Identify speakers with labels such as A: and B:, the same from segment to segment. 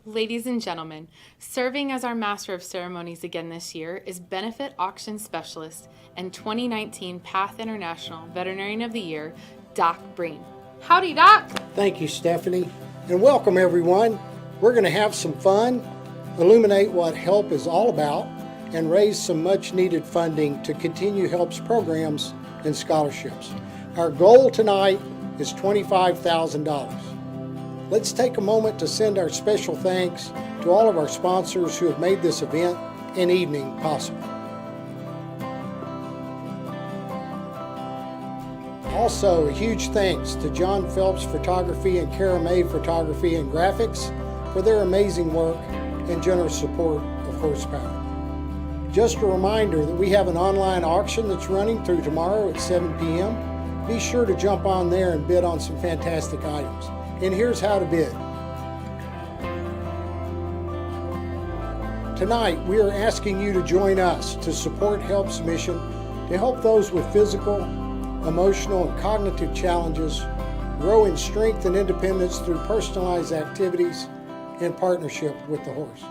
A: Ladies and gentlemen, serving as our Master of Ceremonies again this year is Benefit Auction Specialist and 2019 PATH International Veterinarian of the Year, Doc Breen. Howdy, Doc!
B: Thank you, Stephanie, and welcome everyone. We're going to have some fun, illuminate what HELP is all about, and raise some much needed funding to continue HELP's programs and scholarships. Our goal tonight is $25,000. Let's take a moment to send our special thanks to all of our sponsors who have made this event and evening possible. Also, a huge thanks to John Phelps Photography and Kara May Photography and Graphics for their amazing work and generous support of Horsepower. Just a reminder that we have an online auction that's running through tomorrow at 7 p.m. Be sure to jump on there and bid on some fantastic items. And here's how to bid. Tonight, we are asking you to join us to support HELP's mission to help those with physical, emotional, and cognitive challenges grow in strength and independence through personalized activities in partnership with the horse.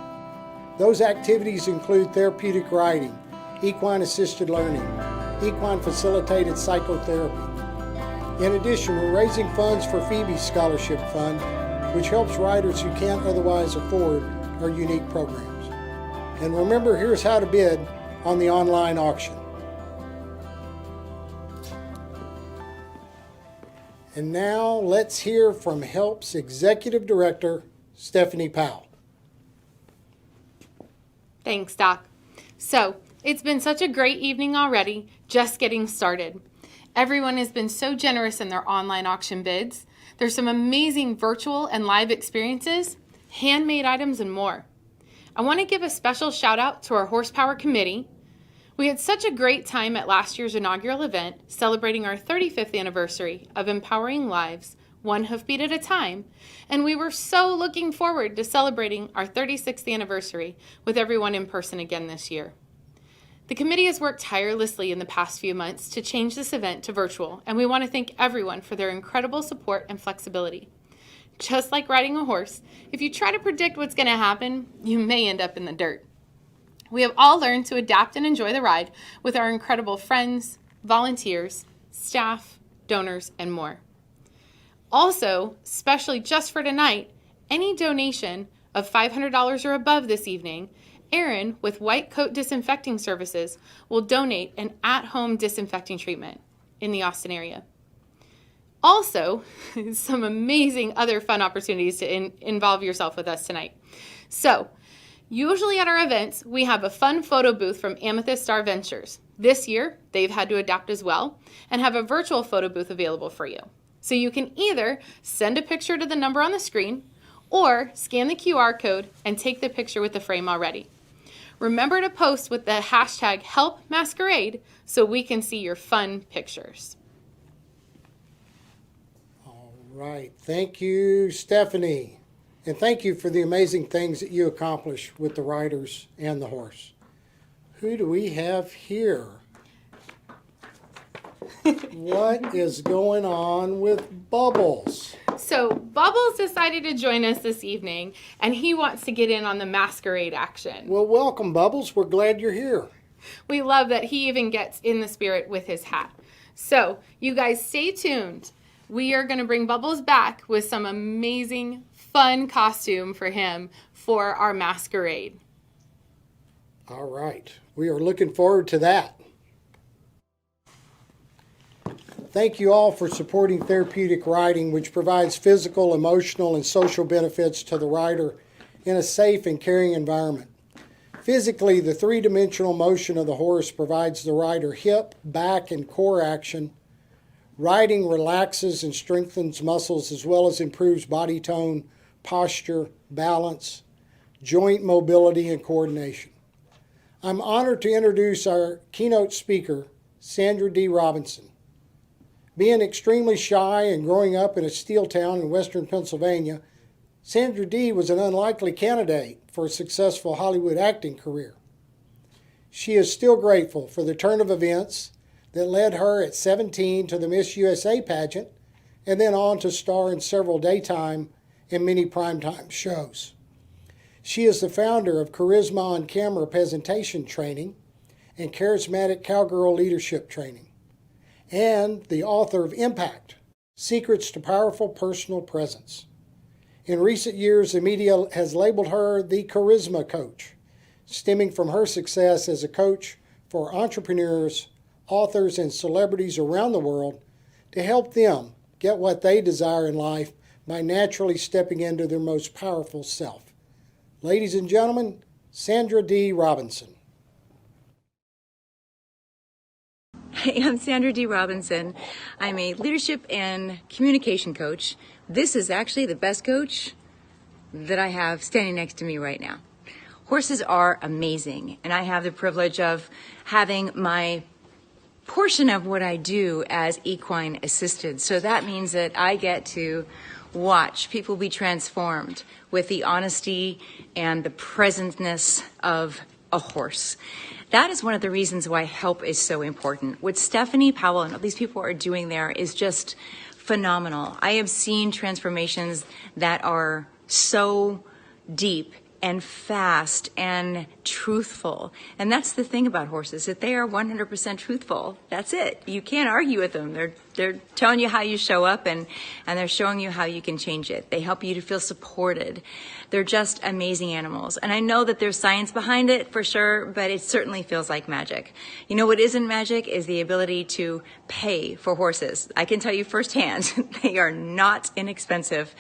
B: Those activities include therapeutic riding, equine-assisted learning, equine-facilitated psychotherapy. In addition, we're raising funds for Phoebe's Scholarship Fund, which helps riders who can't otherwise afford our unique programs. And remember, here's how to bid on the online auction. And now let's hear from HELP's Executive Director, Stephanie Powell.
A: Thanks, Doc. So, it's been such a great evening already, just getting started. Everyone has been so generous in their online auction bids. There's some amazing virtual and live experiences, handmade items, and more. I want to give a special shout out to our Horsepower Committee. We had such a great time at last year's inaugural event celebrating our 35th anniversary of empowering lives, one hoofbeat at a time, and we were so looking forward to celebrating our 36th anniversary with everyone in person again this year. The committee has worked tirelessly in the past few months to change this event to virtual, and we want to thank everyone for their incredible support and flexibility. Just like riding a horse, if you try to predict what's going to happen, you may end up in the dirt. We have all learned to adapt and enjoy the ride with our incredible friends, volunteers, staff, donors, and more. Also, especially just for tonight, any donation of $500 or above this evening, Erin, with White Coat Disinfecting Services, will donate an at-home disinfecting treatment in the Austin area. Also, some amazing other fun opportunities to involve yourself with us tonight. So, usually at our events, we have a fun photo booth from Amethyst Star Ventures. This year, they've had to adapt as well and have a virtual photo booth available for you. So you can either send a picture to the number on the screen or scan the QR code and take the picture with the frame already. Remember to post with the hashtag #HelpMask-erade so we can see your fun pictures.
B: All right. Thank you, Stephanie. And thank you for the amazing things that you accomplish with the riders and the horse. Who do we have here? What is going on with Bubbles?
A: So Bubbles decided to join us this evening, and he wants to get in on the masquerade action.
B: Well, welcome, Bubbles. We're glad you're here.
A: We love that he even gets in the spirit with his hat. So you guys stay tuned. We are going to bring Bubbles back with some amazing, fun costume for him for our masquerade.
B: All right. We are looking forward to that. Thank you all for supporting therapeutic riding, which provides physical, emotional, and social benefits to the rider in a safe and caring environment. Physically, the three-dimensional motion of the horse provides the rider hip, back, and core action. Riding relaxes and strengthens muscles as well as improves body tone, posture, balance, joint mobility, and coordination. I'm honored to introduce our keynote speaker, Sandra D. Robinson. Being extremely shy and growing up in a steel town in western Pennsylvania, Sandra D. was an unlikely candidate for a successful Hollywood acting career. She is still grateful for the turn of events that led her at 17 to the Miss USA pageant and then on to star in several daytime and many primetime shows. She is the founder of Charisma on Camera Presentation Training and Charismatic Cowgirl Leadership Training, and the author of Impact: Secrets to Powerful Personal Presence. In recent years, the media has labeled her the Charisma Coach, stemming from her success as a coach for entrepreneurs, authors, and celebrities around the world to help them get what they desire in life by naturally stepping into their most powerful self. Ladies and gentlemen, Sandra D. Robinson.
C: Hey, I'm Sandra D. Robinson. I'm a leadership and communication coach. This is actually the best coach that I have standing next to me right now. Horses are amazing, and I have the privilege of having my portion of what I do as equine assisted. So that means that I get to watch people be transformed with the honesty and the presentness of a horse. That is one of the reasons why help is so important. What Stephanie Powell and all these people are doing there is just phenomenal. I have seen transformations that are so deep and fast and truthful. And that's the thing about horses, that they are 100% truthful. That's it. You can't argue with them. They're telling you how you show up, and they're showing you how you can change it. They help you to feel supported. They're just amazing animals. And I know that there's science behind it for sure, but it certainly feels like magic. You know what isn't magic is the ability to pay for horses. I can tell you firsthand, they are not inexpensive.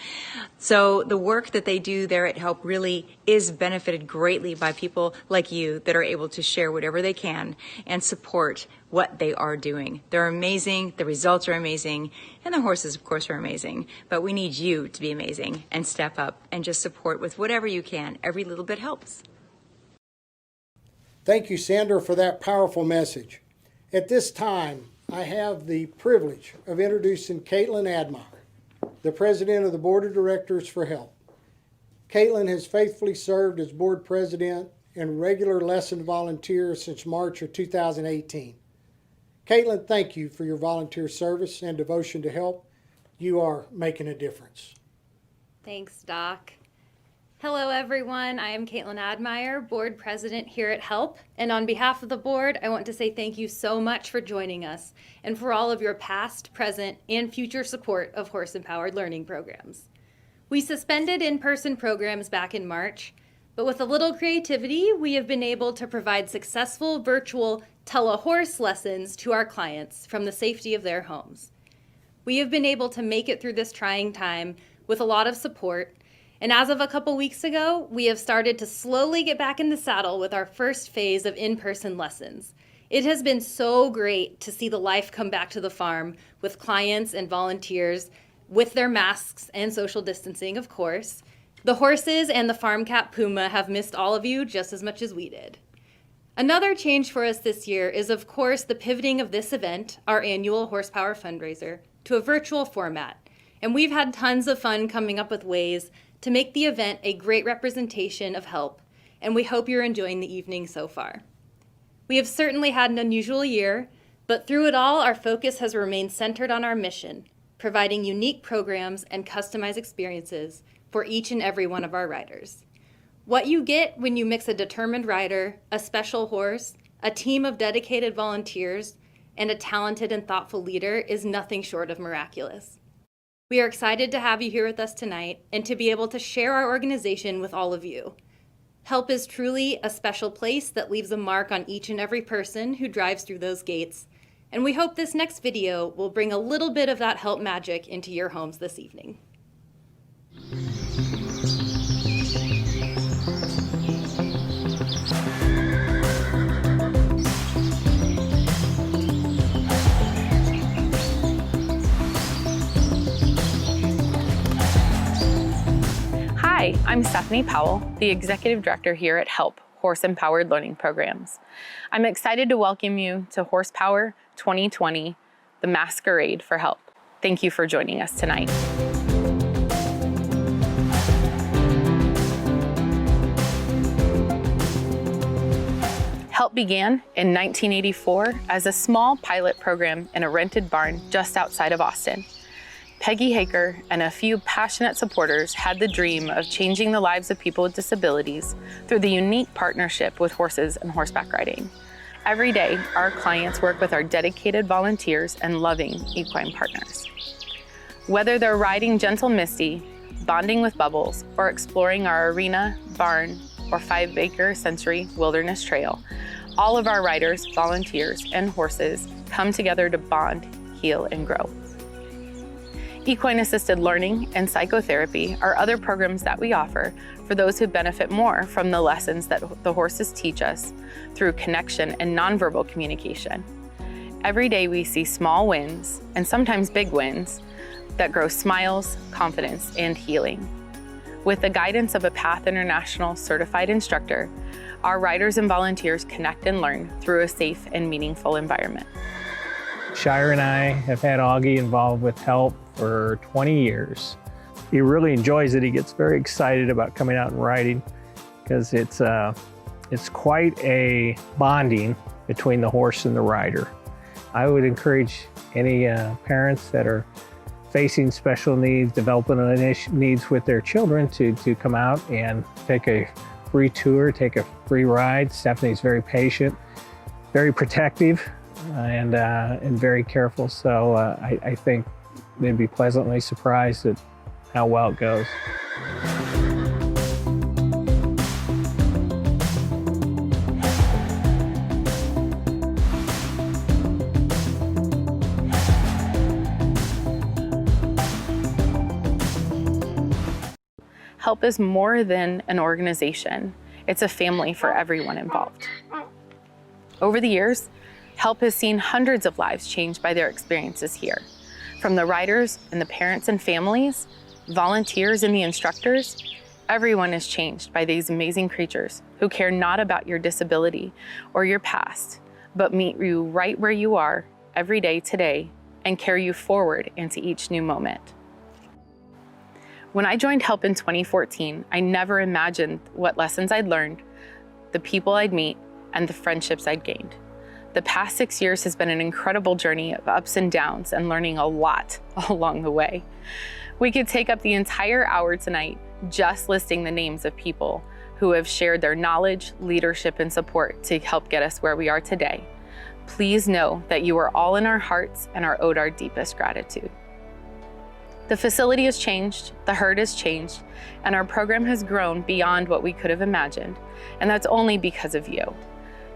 C: So the work that they do there at Help really is benefited greatly by people like you that are able to share whatever they can and support what they are doing. They're amazing, the results are amazing, and the horses, of course, are amazing. But we need you to be amazing and step up and just support with whatever you can. Every little bit helps.
B: Thank you, Sandra, for that powerful message. At this time, I have the privilege of introducing Caitlin Admire, the president of the Board of Directors for Help. Caitlin has faithfully served as board president and regular lesson volunteer since March of 2018. Caitlin, thank you for your volunteer service and devotion to help. You are making a difference.
D: Thanks, Doc. Hello, everyone. I am Caitlin Admire, board president here at HELP. And on behalf of the board, I want to say thank you so much for joining us and for all of your past, present, and future support of horse-empowered learning programs. We suspended in-person programs back in March, but with a little creativity, we have been able to provide successful virtual telehorse lessons to our clients from the safety of their homes. We have been able to make it through this trying time with a lot of support, and as of a couple weeks ago, we have started to slowly get back in the saddle with our first phase of in-person lessons. It has been so great to see the life come back to the farm with clients and volunteers with their masks and social distancing, of course. The horses and the farm cat Puma have missed all of you just as much as we did. Another change for us this year is, of course, the pivoting of this event, our annual Horsepower fundraiser, to a virtual format. And we've had tons of fun coming up with ways to make the event a great representation of help, and we hope you're enjoying the evening so far. We have certainly had an unusual year, but through it all, our focus has remained centered on our mission, providing unique programs and customized experiences for each and every one of our riders. What you get when you mix a determined rider, a special horse, a team of dedicated volunteers, and a talented and thoughtful leader is nothing short of miraculous. We are excited to have you here with us tonight and to be able to share our organization with all of you. Help is truly a special place that leaves a mark on each and every person who drives through those gates, and we hope this next video will bring a little bit of that Help magic into your homes this evening.
A: Hi, I'm Stephanie Powell, the Executive Director here at HELP, Horse-Empowered Learning Programs. I'm excited to welcome you to Horsepower 2020, the Mask-erade for HELP. Thank you for joining us tonight. HELP began in 1984 as a small pilot program in a rented barn just outside of Austin. Peggy Haker and a few passionate supporters had the dream of changing the lives of people with disabilities through the unique partnership with horses and horseback riding. Every day, our clients work with our dedicated volunteers and loving equine partners. Whether they're riding Gentle Misty, bonding with Bubbles, or exploring our arena, barn, or 5-acre sensory wilderness trail, all of our riders, volunteers, and horses come together to bond, heal, and grow. Equine-assisted learning and psychotherapy are other programs that we offer for those who benefit more from the lessons that the horses teach us through connection and nonverbal communication. Every day we see small wins, and sometimes big wins, that grow smiles, confidence, and healing. With the guidance of a PATH International certified instructor, our riders and volunteers connect and learn through a safe and meaningful environment.
E: Shire and I have had Augie involved with HELP for 20 years. He really enjoys it. He gets very excited about coming out and riding because it's quite a bonding between the horse and the rider. I would encourage any parents that are facing special needs, developmental needs with their children to come out and take a free tour, take a free ride. Stephanie's very patient, very protective, and very careful. So I think they'd be pleasantly surprised at how well it goes.
A: HELP is more than an organization. It's a family for everyone involved. Over the years, HELP has seen hundreds of lives changed by their experiences here. From the riders and the parents and families, volunteers and the instructors, everyone is changed by these amazing creatures who care not about your disability or your past, but meet you right where you are every day today and carry you forward into each new moment. When I joined HELP in 2014, I never imagined what lessons I'd learned, the people I'd meet, and the friendships I'd gained. The past 6 years has been an incredible journey of ups and downs and learning a lot along the way. We could take up the entire hour tonight just listing the names of people who have shared their knowledge, leadership, and support to help get us where we are today. Please know that you are all in our hearts and are owed our deepest gratitude. The facility has changed, the herd has changed, and our program has grown beyond what we could have imagined, and that's only because of you.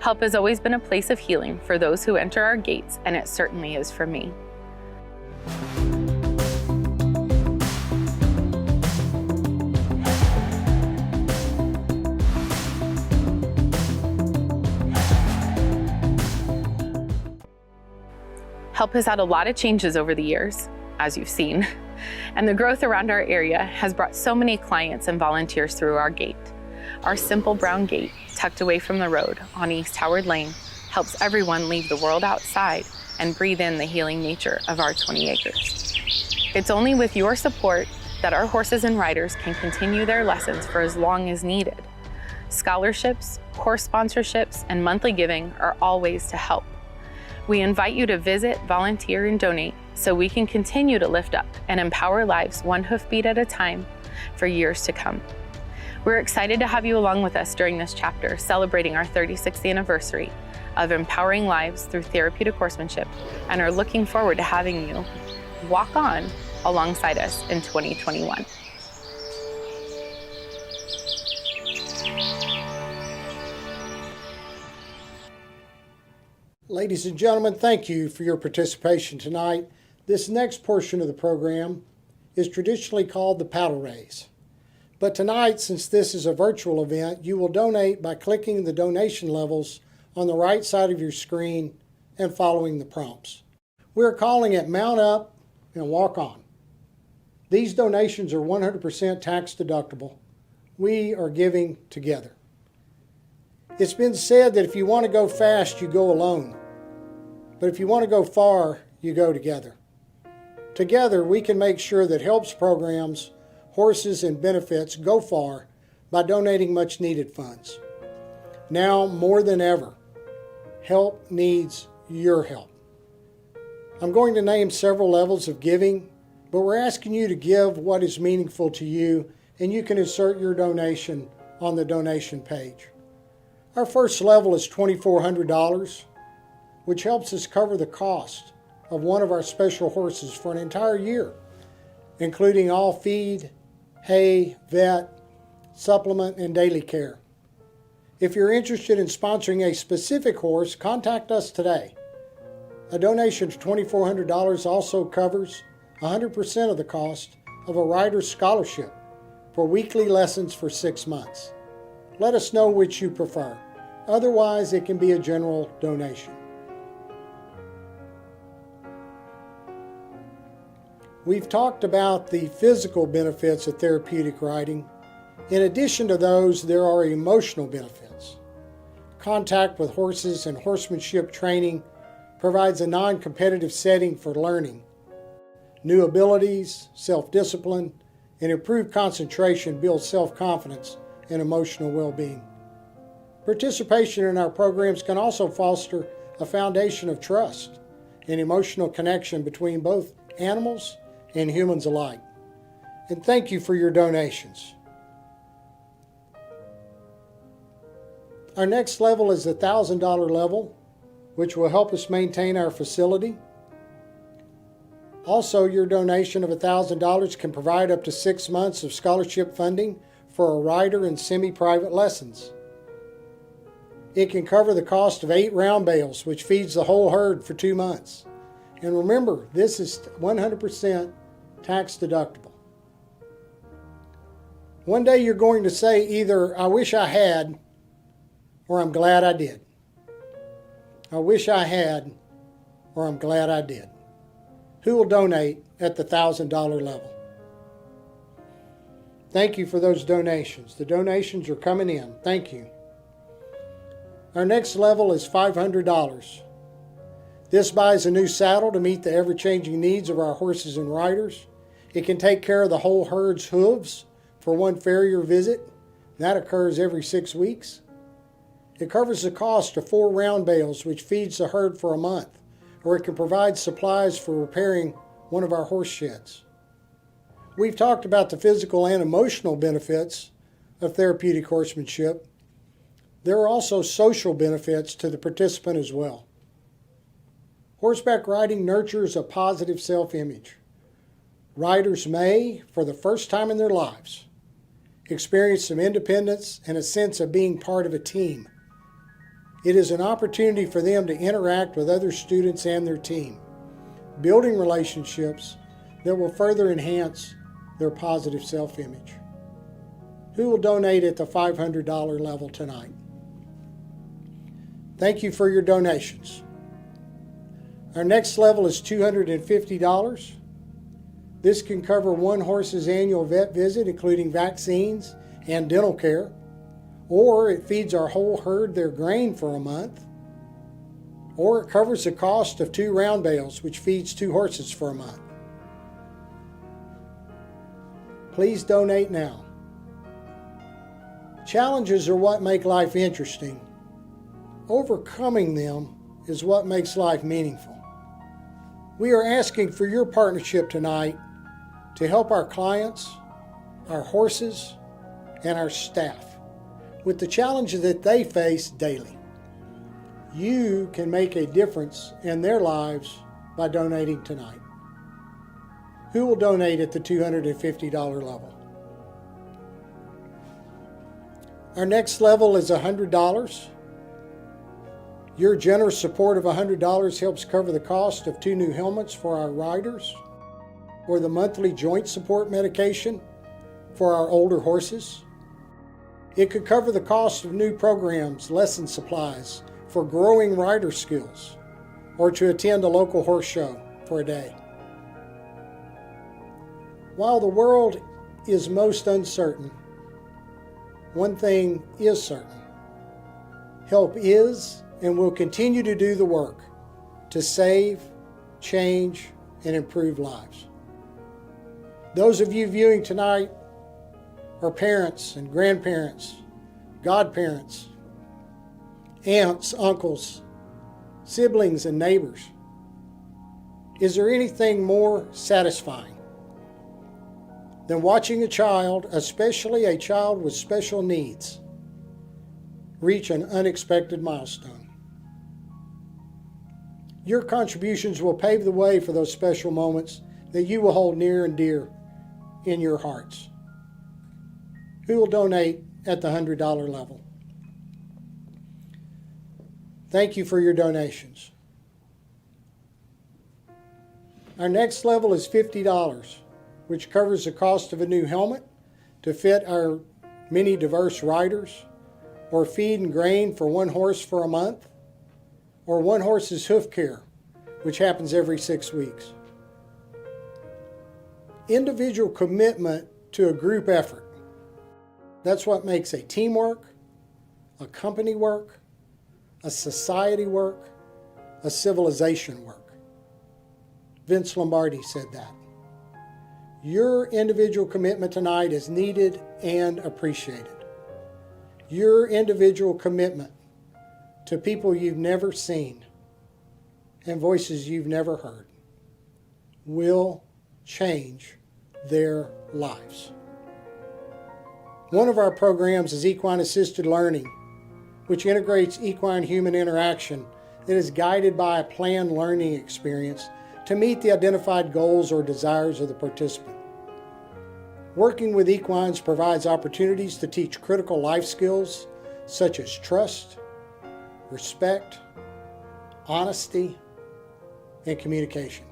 A: HELP has always been a place of healing for those who enter our gates, and it certainly is for me. HELP has had a lot of changes over the years, as you've seen, and the growth around our area has brought so many clients and volunteers through our gate. Our simple brown gate, tucked away from the road on East Howard Lane, helps everyone leave the world outside and breathe in the healing nature of our 20 acres. It's only with your support that our horses and riders can continue their lessons for as long as needed. Scholarships, horse sponsorships, and monthly giving are all ways to help. We invite you to visit, volunteer, and donate so we can continue to lift up and empower lives one hoofbeat at a time for years to come. We're excited to have you along with us during this chapter, celebrating our 36th anniversary of empowering lives through therapeutic horsemanship, and are looking forward to having you walk on alongside us in 2021.
B: Ladies and gentlemen, thank you for your participation tonight. This next portion of the program is traditionally called the paddle raise. But tonight, since this is a virtual event, you will donate by clicking the donation levels on the right side of your screen and following the prompts. We're calling it Mount Up and Walk On. These donations are 100% tax deductible. We are giving together. It's been said that if you want to go fast, you go alone. But if you want to go far, you go together. Together, we can make sure that HELP's programs, horses, and benefits go far by donating much needed funds. Now, more than ever, HELP needs your help. I'm going to name several levels of giving, but we're asking you to give what is meaningful to you, and you can insert your donation on the donation page. Our first level is $2,400, which helps us cover the cost of one of our special horses for an entire year, including all feed, hay, vet, supplement, and daily care. If you're interested in sponsoring a specific horse, contact us today. A donation of $2,400 also covers 100% of the cost of a rider's scholarship for weekly lessons for 6 months. Let us know which you prefer. Otherwise, it can be a general donation. We've talked about the physical benefits of therapeutic riding. In addition to those, there are emotional benefits. Contact with horses and horsemanship training provides a non-competitive setting for learning. New abilities, self-discipline, and improved concentration build self-confidence and emotional well-being. Participation in our programs can also foster a foundation of trust and emotional connection between both animals and humans alike. And thank you for your donations. Our next level is the $1,000 level, which will help us maintain our facility. Also, your donation of $1,000 can provide up to 6 months of scholarship funding for a rider and semi-private lessons. It can cover the cost of 8 round bales, which feeds the whole herd for 2 months. And remember, this is 100% tax deductible. One day you're going to say either, I wish I had, or I'm glad I did. I wish I had, or I'm glad I did. Who will donate at the $1,000 level? Thank you for those donations. The donations are coming in. Thank you. Our next level is $500. This buys a new saddle to meet the ever-changing needs of our horses and riders. It can take care of the whole herd's hooves for one farrier visit. That occurs every 6 weeks. It covers the cost of 4 round bales, which feeds the herd for a month, or it can provide supplies for repairing one of our horse sheds. We've talked about the physical and emotional benefits of therapeutic horsemanship. There are also social benefits to the participant as well. Horseback riding nurtures a positive self-image. Riders may, for the first time in their lives, experience some independence and a sense of being part of a team. It is an opportunity for them to interact with other students and their team, building relationships that will further enhance their positive self-image. Who will donate at the $500 level tonight? Thank you for your donations. Our next level is $250. This can cover one horse's annual vet visit, including vaccines and dental care, or it feeds our whole herd their grain for a month, or it covers the cost of 2 round bales, which feeds 2 horses for a month. Please donate now. Challenges are what make life interesting. Overcoming them is what makes life meaningful. We are asking for your partnership tonight to help our clients, our horses, and our staff with the challenges that they face daily. You can make a difference in their lives by donating tonight. Who will donate at the $250 level? Our next level is $100. Your generous support of $100 helps cover the cost of 2 new helmets for our riders, or the monthly joint support medication for our older horses. It could cover the cost of new programs, lesson supplies for growing rider skills, or to attend a local horse show for a day. While the world is most uncertain, one thing is certain. Help is and will continue to do the work to save, change, and improve lives. Those of you viewing tonight are parents and grandparents, godparents, aunts, uncles, siblings, and neighbors. Is there anything more satisfying than watching a child, especially a child with special needs, reach an unexpected milestone. Your contributions will pave the way for those special moments that you will hold near and dear in your hearts. Who will donate at the $100 level? Thank you for your donations. Our next level is $50, which covers the cost of a new helmet to fit our many diverse riders, or feed and grain for one horse for a month, or one horse's hoof care, which happens every 6 weeks. Individual commitment to a group effort. That's what makes a teamwork, a company work, a society work, a civilization work. Vince Lombardi said that. Your individual commitment tonight is needed and appreciated. Your individual commitment to people you've never seen and voices you've never heard will change their lives. One of our programs is Equine Assisted Learning, which integrates equine-human interaction that is guided by a planned learning experience to meet the identified goals or desires of the participant. Working with equines provides opportunities to teach critical life skills such as trust, respect, honesty, and communication.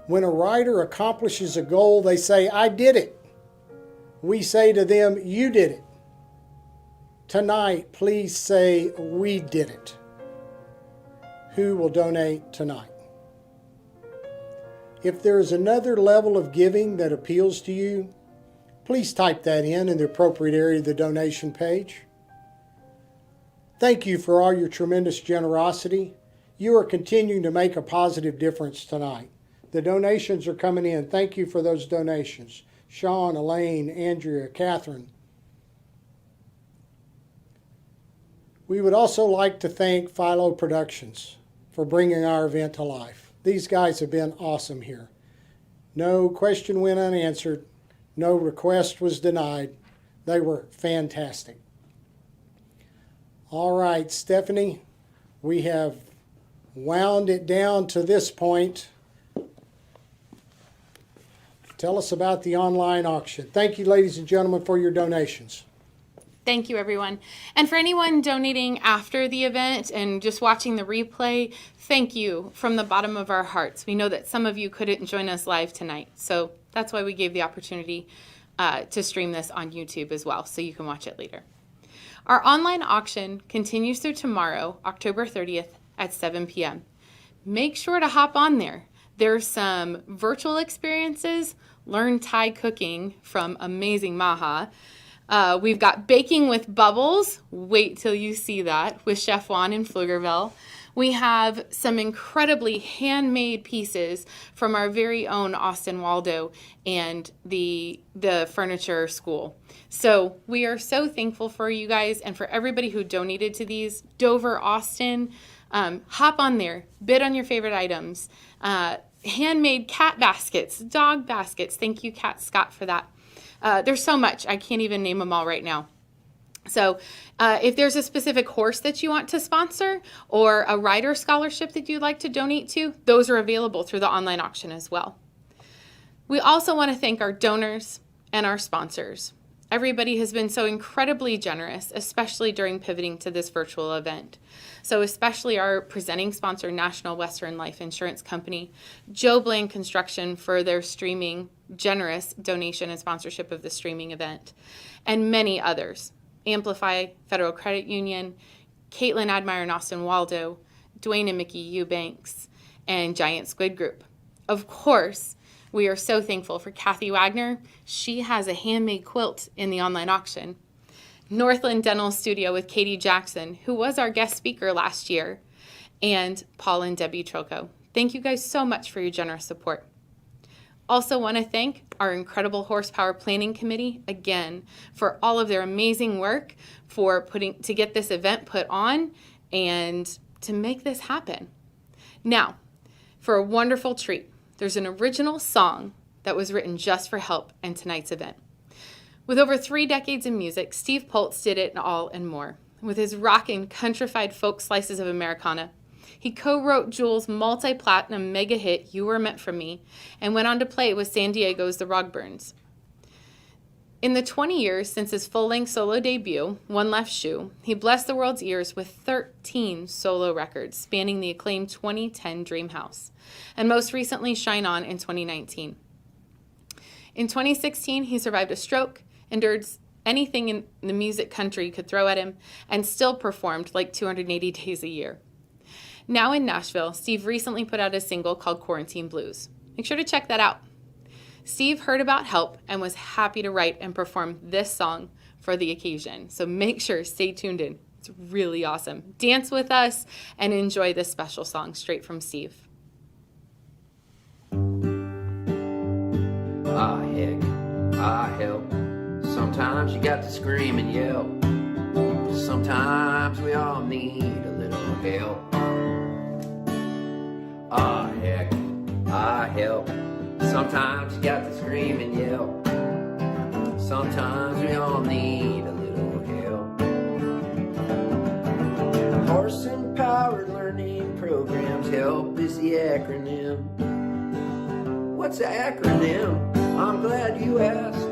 B: When a rider accomplishes a goal, they say, "I did it." We say to them, "You did it." Tonight, please say, "We did it." Who will donate tonight? If there is another level of giving that appeals to you, please type that in the appropriate area of the donation page. Thank you for all your tremendous generosity. You are continuing to make a positive difference tonight. The donations are coming in. Thank you for those donations. Sean, Elaine, Andrea, Catherine. We would also like to thank Philo Productions for bringing our event to life. These guys have been awesome here. No question went unanswered. No request was denied. They were fantastic. All right, Stephanie, we have wound it down to this point. Tell us about the online auction. Thank you, ladies and gentlemen, for your donations.
A: Thank you, everyone. And for anyone donating after the event and just watching the replay, thank you from the bottom of our hearts. We know that some of you couldn't join us live tonight, so that's why we gave the opportunity to stream this on YouTube as well, so you can watch it later. Our online auction continues through tomorrow, October 30th at 7 p.m. Make sure to hop on there. There's some virtual experiences, learn Thai cooking from amazing Maha. We've got baking with bubbles. Wait till you see that with Chef Juan in Pflugerville. We have some incredibly handmade pieces from our very own Austin Waldo and the furniture school. So we are so thankful for you guys and for everybody who donated to these. Dover, Austin, hop on there, bid on your favorite items. Handmade cat baskets, dog baskets. Thank you, Kat Scott, for that. There's so much. I can't even name them all right now. So if there's a specific horse that you want to sponsor or a rider scholarship that you'd like to donate to, those are available through the online auction as well. We also want to thank our donors and our sponsors. Everybody has been so incredibly generous, especially during pivoting to this virtual event. So especially our presenting sponsor, National Western Life Insurance Company, Joe Bland Construction for their streaming, generous donation and sponsorship of the streaming event, and many others. Amplify Federal Credit Union, Caitlin Admire and Austin Waldo, Dwayne and Mickey Eubanks, and Giant Squid Group. Of course, we are so thankful for Kathy Wagner. She has a handmade quilt in the online auction. Northland Dental Studio with Katie Jackson, who was our guest speaker last year, and Paul and Debbie Troco. Thank you guys so much for your generous support. Also want to thank our incredible Horsepower Planning Committee, again, for all of their amazing work to get this event put on and to make this happen. Now, for a wonderful treat, there's an original song that was written just for Help and tonight's event. With over 3 decades in music, Steve Poltz did it all and more. With his rockin' countrified folk slices of Americana, he co-wrote Jewel's multi-platinum mega hit, You Were Meant for Me, and went on to play with San Diego's The Rogburns. In the 20 years since his full-length solo debut, One Left Shoe, he blessed the world's ears with 13 solo records spanning the acclaimed 2010 Dream House, and most recently Shine On in 2019. In 2016, he survived a stroke, endured anything in the music country could throw at him, and still performed like 280 days a year. Now in Nashville, Steve recently put out a single called Quarantine Blues. Make sure to check that out. Steve heard about Help and was happy to write and perform this song for the occasion. So make sure, stay tuned in. It's really awesome. Dance with us and enjoy this special song straight from Steve.
F: Ah, heck, ah, help. Sometimes you got to scream and yell. Sometimes we all need a little help. Ah, heck, ah, help. Sometimes you got to scream and yell. Sometimes we all need a little help. Horse-empowered learning programs, HELP is the acronym. What's the acronym? I'm glad you asked.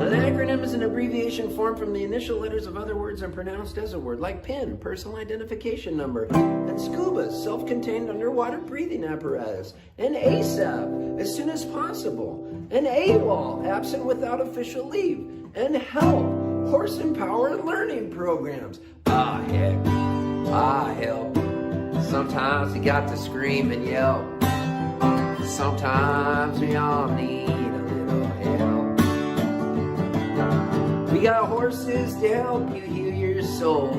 F: An acronym is an abbreviation formed from the initial letters of other words and pronounced as a word, like PIN, personal identification number, and SCUBA, self-contained underwater breathing apparatus, and ASAP, as soon as possible, and AWOL, absent without official leave, and HELP, horse-empowered learning programs. Ah, heck, ah, help. Sometimes you got to scream and yell. Sometimes we all need a little help. We got horses to help you heal your soul.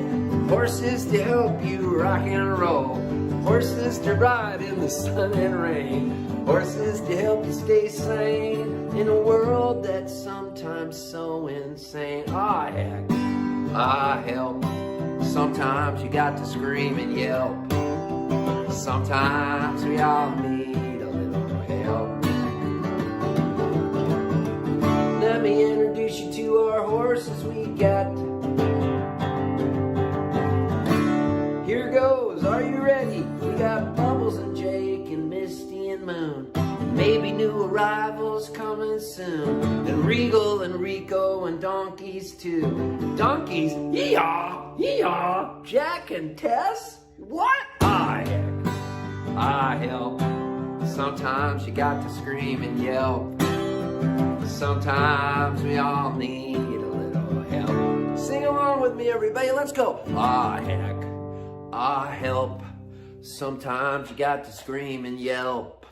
F: Horses to help you rock and roll. Horses to ride in the sun and rain. Horses to help you stay sane in a world that's sometimes so insane. Ah, heck, ah, help. Sometimes you got to scream and yelp. Sometimes we all need a little help. Let me introduce you to our horses we got. Here goes, are you ready? We got Bubbles and Jake and Misty and Moon. And maybe new arrivals coming soon. And Regal and Rico and donkeys too. Donkeys, yee-haw, yee-haw. Jack and Tess? What? Ah, heck, ah, help. Sometimes you got to scream and yelp. Sometimes we all need a little help. Sing along with me, everybody. Let's go. Ah, heck, ah, help. Sometimes you got to scream and yelp.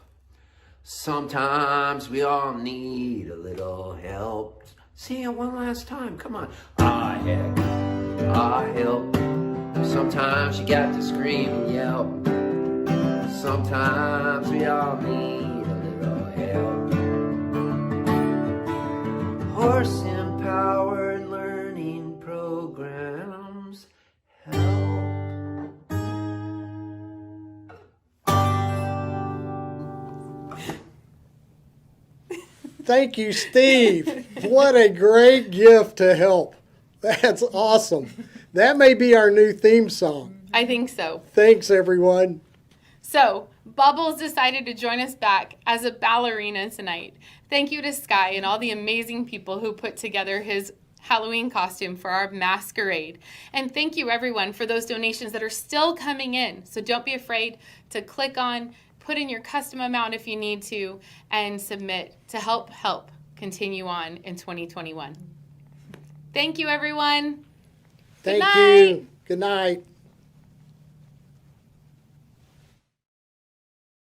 F: Sometimes we all need a little help. Sing it one last time. Come on. Ah, heck, ah, help. Sometimes you got to scream and yelp. Sometimes we all need a little help. Horse-empowered learning programs help.
B: Thank you, Steve. What a great gift to help. That's awesome. That may be our new theme song.
A: I think so.
B: Thanks, everyone.
A: So, Bubbles decided to join us back as a ballerina tonight. Thank you to Sky and all the amazing people who put together his Halloween costume for our Mask-erade. And thank you, everyone, for those donations that are still coming in. So don't be afraid to click on, put in your custom amount if you need to, and submit to help continue on in 2021. Thank you, everyone.
B: Thank
A: Good night.
B: you. Good night.